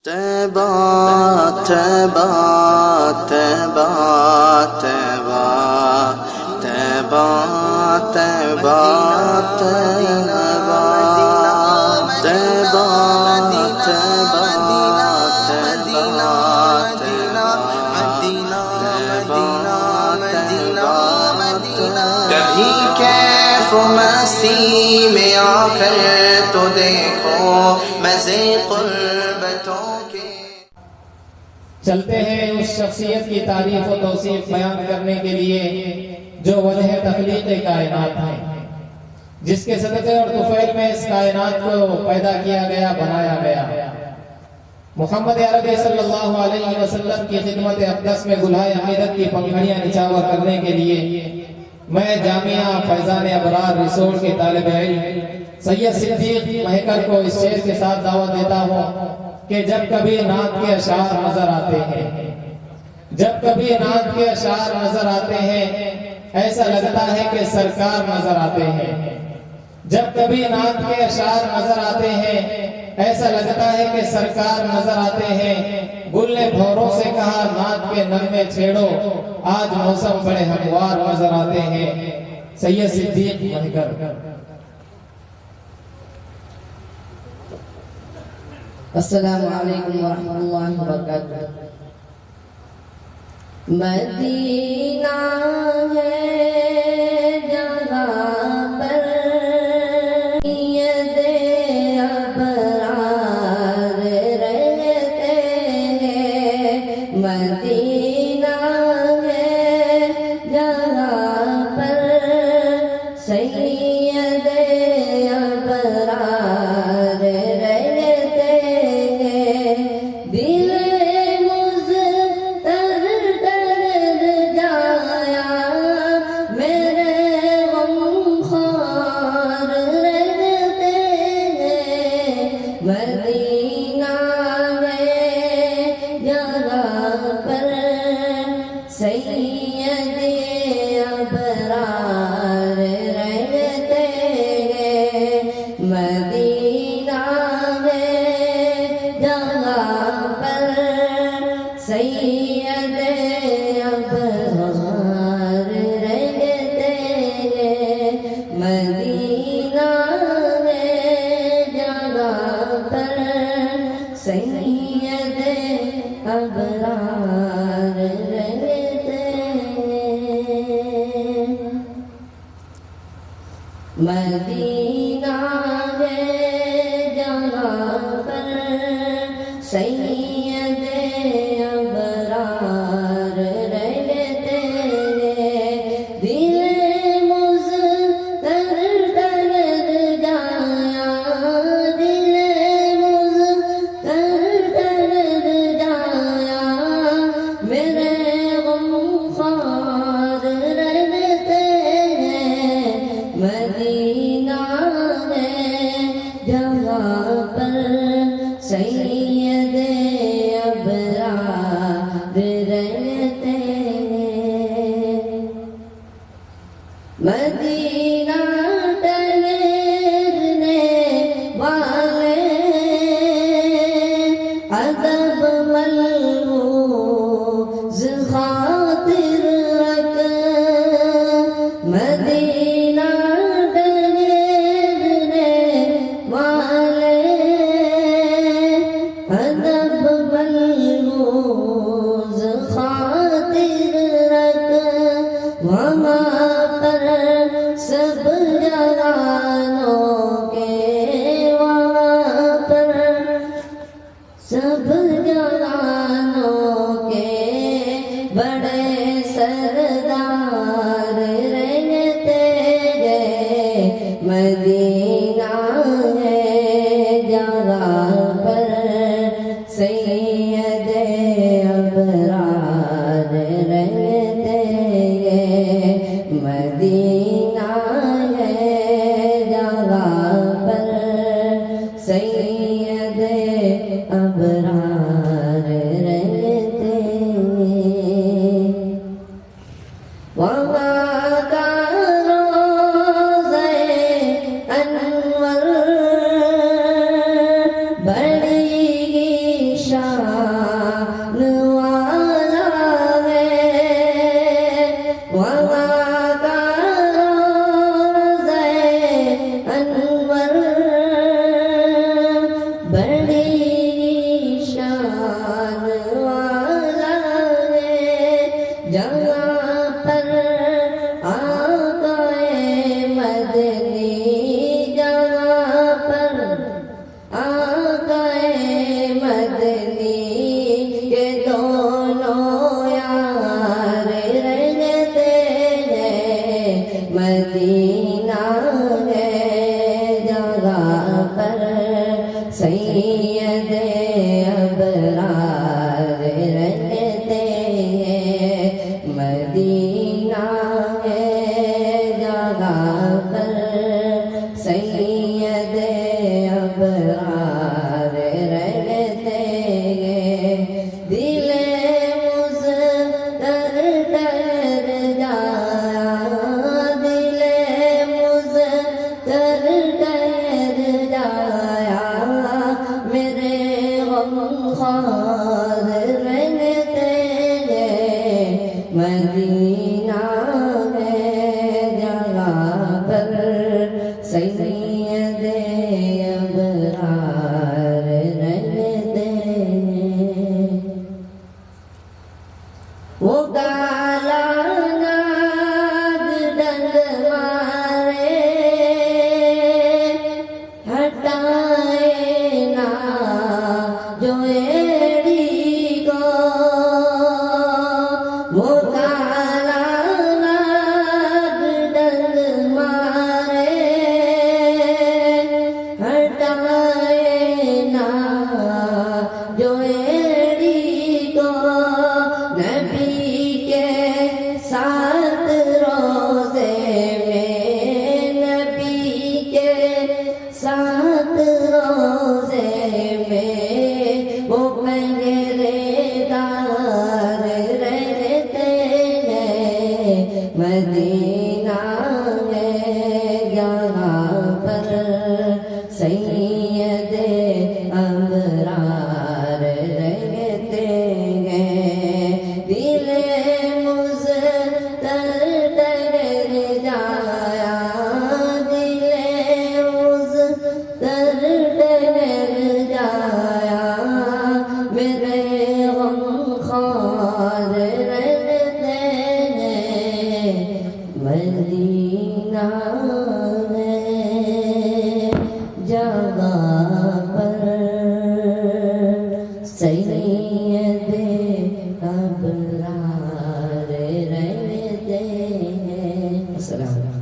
طیبہ طیبہ طیبہ طیبہ طیبہ طیبہ طیبہ طیبہ کہیں کیف و مستی میں آ کر تو دیکھو مزے قربتوں کے. چلتے ہیں اس شخصیت کی تعریف و توصیف بیان کرنے کے لیے جو وجہ تخلیق کائنات ہے، جس کے صدقے اور طفیل میں اس کائنات کو پیدا کیا گیا، بنایا گیا. محمد عربی صلی اللہ علیہ وسلم کی خدمت اقدس میں گلہائے عقیدت کی پنکھڑیاں نچھاور کرنے کے لیے میں جامعہ فیضان ابرار ریسورٹ کے طالب علم سید صدیق مہکر کو اس شعر کے ساتھ دعوت دیتا ہوں کہ جب کبھی نعت کے اشعار نظر آتے ہیں، جب کبھی نعت کے اشعار نظر آتے ہیں ایسا لگتا ہے کہ سرکار نظر آتے ہیں. جب کبھی نعت کے اشعار نظر آتے ہیں ایسا لگتا ہے کہ سرکار نظر آتے ہیں. گل نے بھوروں سے کہا نعت کے نغمے چھیڑو، آج موسم بڑے ہموار نظر آتے ہیں. سید صدیق مہکر. السلام علیکم ورحمۃ اللہ وبرکاتہ. مدینہ ہے جہاں پر سید ابرار رہتے ہیں. مدینہ ہے جہاں پر سید ابرار رہتے ہیں. دل مدینہ ہے جہاں پر سید ابرار رہتے ہیں. مدینہ ہے جہاں پر سید ابرار رہتے ہیں. مدینہ سید ابرار رہتے ہیں. مدینہ ہے جہاں پر سید ابرار رہتے ہیں. دل مضطر ڈر جایا، دل میرے غم خوار رہتے ہیں. مدینہ ہے جہاں پر سید ابرار رہتے ہیں. مدینہ ٹھہرنے والے ادب خاطر رکھ. مدینہ ڈرنے والے ادب ملموز خاطر رکھ. وہاں پر سب جوانوں کے، وہاں پر سب جوانوں کے بڑے سردار رہتے ہیں. مدینہ ہے جہاں پر سید ابرار رہتے ہیں. مدینہ ہے جہاں پر سید ابرار رہتے ہیں. غمخوار رہتے ہیں مدینہ ہے جگہ پر سید ابرار رہتے ہیں وہ کالا ناگ ڈنگ مارے ہٹائے نا جو ایڑی کو وہ کالا ناگ ڈنگ مارے ہٹائے نا جو ایڑی کو نبی کے ساتھ روزے میں نبی کے ساتھ روزے میں وہ پہرے دار رہتے ہیں مدینہ ہے یہاں پر سید ابرار رہتے ہیں دل مزتر ڈر جایا دل مزتر ڈر جایا میرے غمخوار رہتے ہیں مدینہ ہے جگہ پر سید ابرار رہتے ہیں. السلام علیکم.